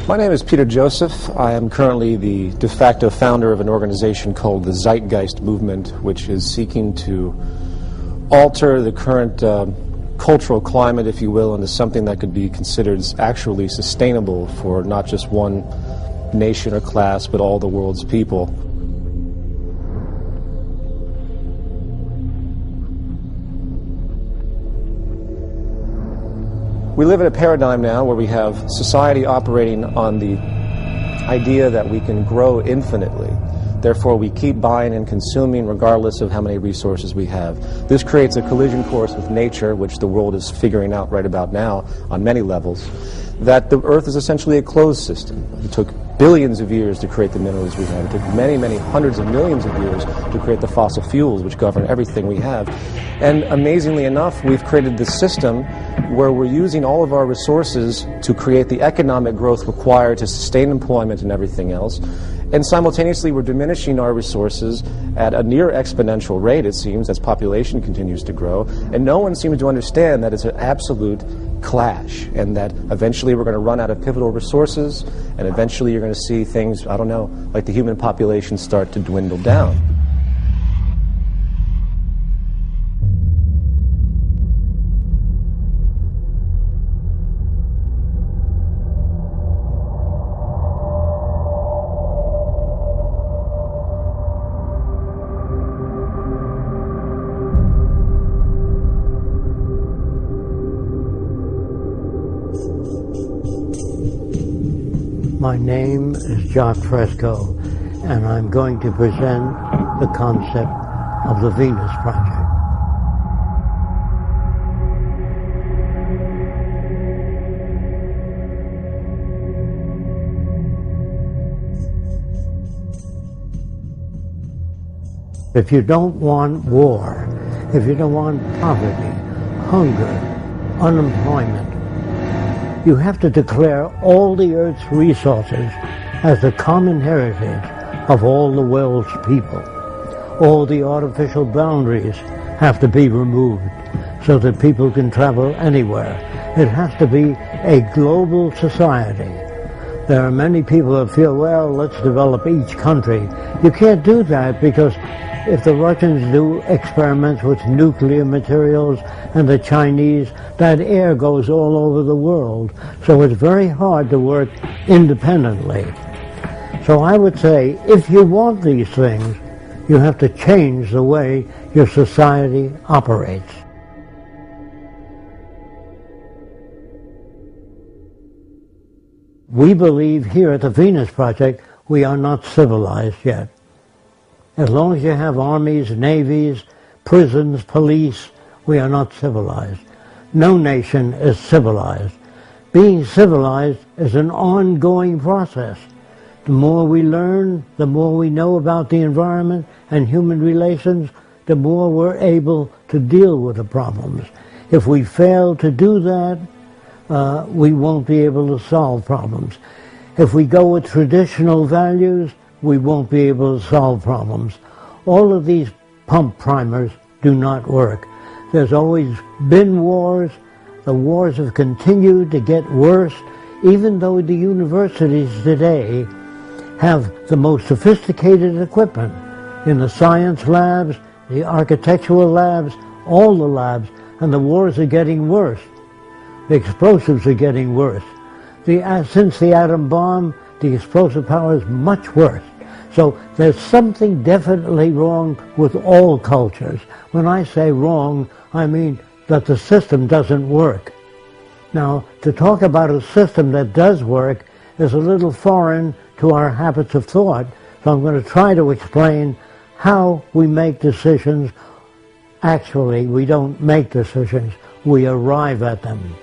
My name is Peter Joseph. I am currently the de facto founder of an organization called the Zeitgeist Movement, which is seeking to alter the current cultural climate, if you will, into something that could be considered actually sustainable for not just one nation or class, but all the world's people. We live in a paradigm now where we have society operating on the idea that we can grow infinitely. Therefore, we keep buying and consuming regardless of how many resources we have. This creates a collision course with nature, which the world is figuring out right about now on many levels, that the Earth is essentially a closed system. It took billions of years to create the minerals we have. It took many, many hundreds of millions of years to create the fossil fuels which govern everything we have. And amazingly enough, we've created this system where we're using all of our resources to create the economic growth required to sustain employment and everything else. And simultaneously, we're diminishing our resources at a near exponential rate, it seems, as population continues to grow. And no one seems to understand that it's an absolute clash, and that eventually we're going to run out of pivotal resources, and eventually you're going to see things, I don't know, like the human population start to dwindle down. My name is Jacques Fresco, and I'm going to present the concept of the Venus Project. If you don't want war, if you don't want poverty, hunger, unemployment, you have to declare all the Earth's resources as the common heritage of all the world's people. All the artificial boundaries have to be removed so that people can travel anywhere. It has to be a global society. There are many people that feel, well, let's develop each country. You can't do that, because if the Russians do experiments with nuclear materials and the Chinese, that air goes all over the world. So it's very hard to work independently. So I would say, if you want these things, you have to change the way your society operates. We believe here at the Venus Project, we are not civilized yet. As long as you have armies, navies, prisons, police, we are not civilized. No nation is civilized. Being civilized is an ongoing process. The more we learn, the more we know about the environment and human relations, the more we're able to deal with the problems. If we fail to do that, we won't be able to solve problems. If we go with traditional values, we won't be able to solve problems. All of these pump primers do not work. There's always been wars. The wars have continued to get worse, even though the universities today have the most sophisticated equipment in the science labs, the architectural labs, all the labs, and the wars are getting worse. The explosives are getting worse. Since the atom bomb, the explosive power is much worse. So there's something definitely wrong with all cultures. When I say wrong, I mean that the system doesn't work. Now, to talk about a system that does work is a little foreign to our habits of thought, so I'm going to try to explain how we make decisions. Actually, we don't make decisions, we arrive at them.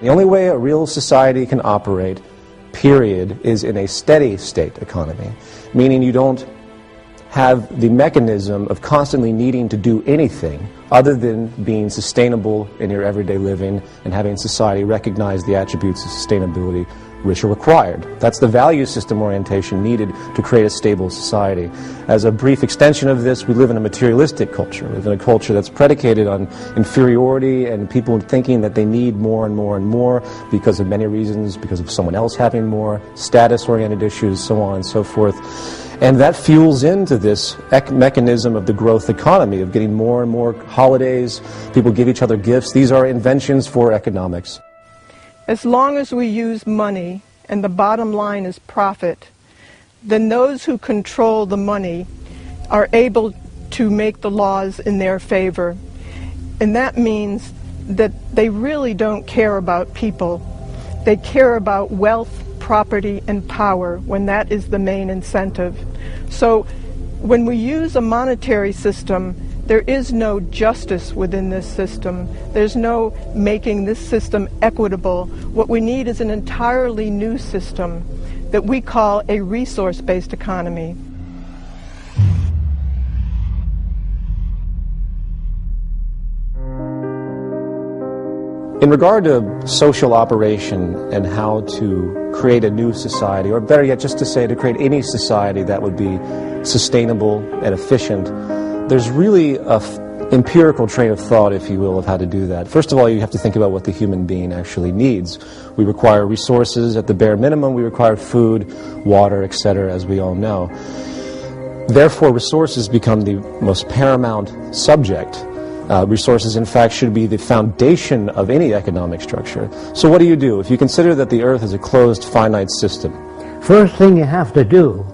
The only way a real society can operate, period, is in a steady state economy, meaning you don't have the mechanism of constantly needing to do anything other than being sustainable in your everyday living and having society recognize the attributes of sustainability rich are required. That's the value system orientation needed to create a stable society. As a brief extension of this, we live in a materialistic culture. We live in a culture that's predicated on inferiority and people thinking that they need more and more and more because of many reasons, because of someone else having more, status-oriented issues, so on and so forth. And that fuels into this mechanism of the growth economy, of getting more and more holidays, people give each other gifts. These are inventions for economics. As long as we use money and the bottom line is profit, then those who control the money are able to make the laws in their favor. And that means that they really don't care about people. They care about wealth, property, and power when that is the main incentive. So when we use a monetary system, there is no justice within this system. There's no making this system equitable. What we need is an entirely new system that we call a resource-based economy. In regard to social operation and how to create a new society, or better yet, just to say to create any society that would be sustainable and efficient, there's really an empirical train of thought, if you will, of how to do that. First of all, you have to think about what the human being actually needs. We require resources at the bare minimum. We require food, water, etc., as we all know. Therefore, resources become the most paramount subject. Resources, in fact, should be the foundation of any economic structure. So what do? If you consider that the Earth is a closed, finite system? First thing you have to do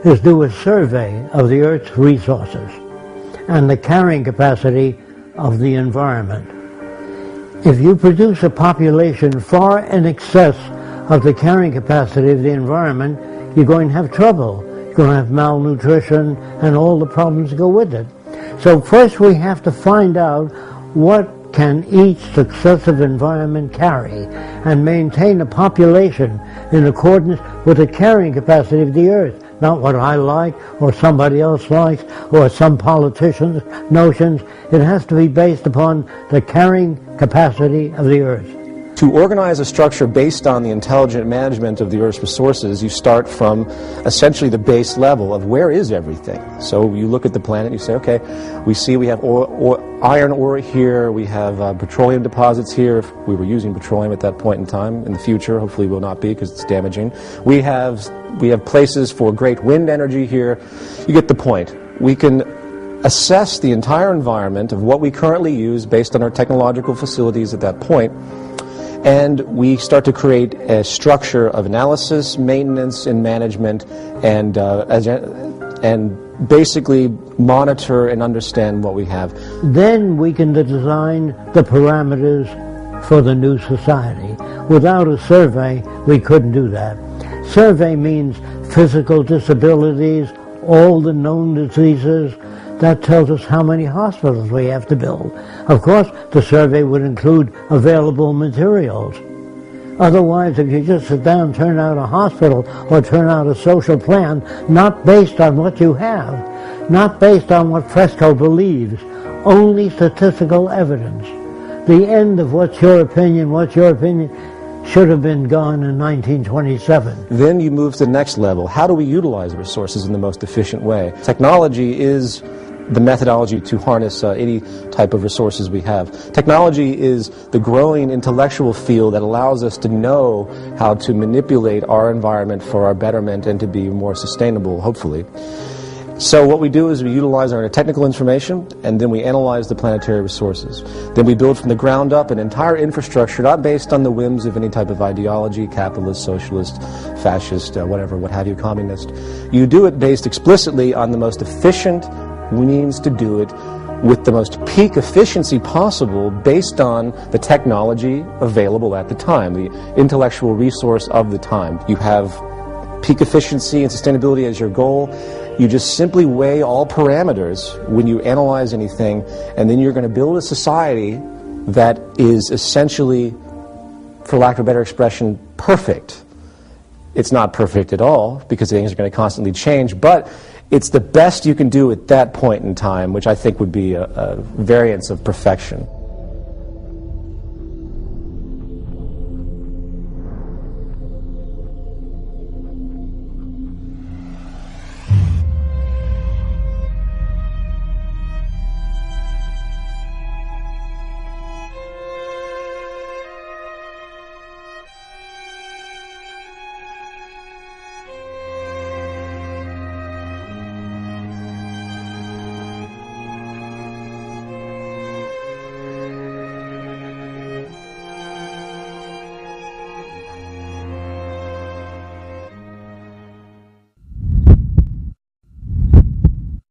is do a survey of the Earth's resources and the carrying capacity of the environment. If you produce a population far in excess of the carrying capacity of the environment, you're going to have trouble. You're going to have malnutrition and all the problems that go with it. So first we have to find out what can each successive environment carry and maintain a population in accordance with the carrying capacity of the Earth. Not what I like or somebody else likes or some politician's notions. It has to be based upon the carrying capacity of the Earth. To organize a structure based on the intelligent management of the Earth's resources, you start from essentially the base level of where is everything. So you look at the planet and you say, okay, we have iron ore here, we have petroleum deposits here, if we were using petroleum at that point in time. In the future, hopefully will not be because it's damaging. We have places for great wind energy here. You get the point. We can assess the entire environment of what we currently use based on our technological facilities at that point. And we start to create a structure of analysis, maintenance, and management, and basically monitor and understand what we have. Then we can design the parameters for the new society. Without a survey, we couldn't do that. Survey means physical disabilities, all the known diseases. That tells us how many hospitals we have to build. Of course, the survey would include available materials. Otherwise, if you just sit down and turn out a hospital or turn out a social plan, not based on what you have, not based on what Fresco believes, only statistical evidence. The end of what's your opinion should have been gone in 1927. Then you move to the next level. How do we utilize the resources in the most efficient way? Technology is the methodology to harness any type of resources we have. Technology is the growing intellectual field that allows us to know how to manipulate our environment for our betterment and to be more sustainable, hopefully. So what we do is we utilize our technical information, and then we analyze the planetary resources. Then we build from the ground up an entire infrastructure, not based on the whims of any type of ideology, capitalist, socialist, fascist, whatever, what have you, communist. You do it based explicitly on the most efficient means to do it with the most peak efficiency possible based on the technology available at the time, the intellectual resource of the time. You have peak efficiency and sustainability as your goal. You just simply weigh all parameters when you analyze anything, and then you're going to build a society that is essentially, for lack of a better expression, perfect. It's not perfect at all, because things are going to constantly change, but it's the best you can do at that point in time, which I think would be a variance of perfection.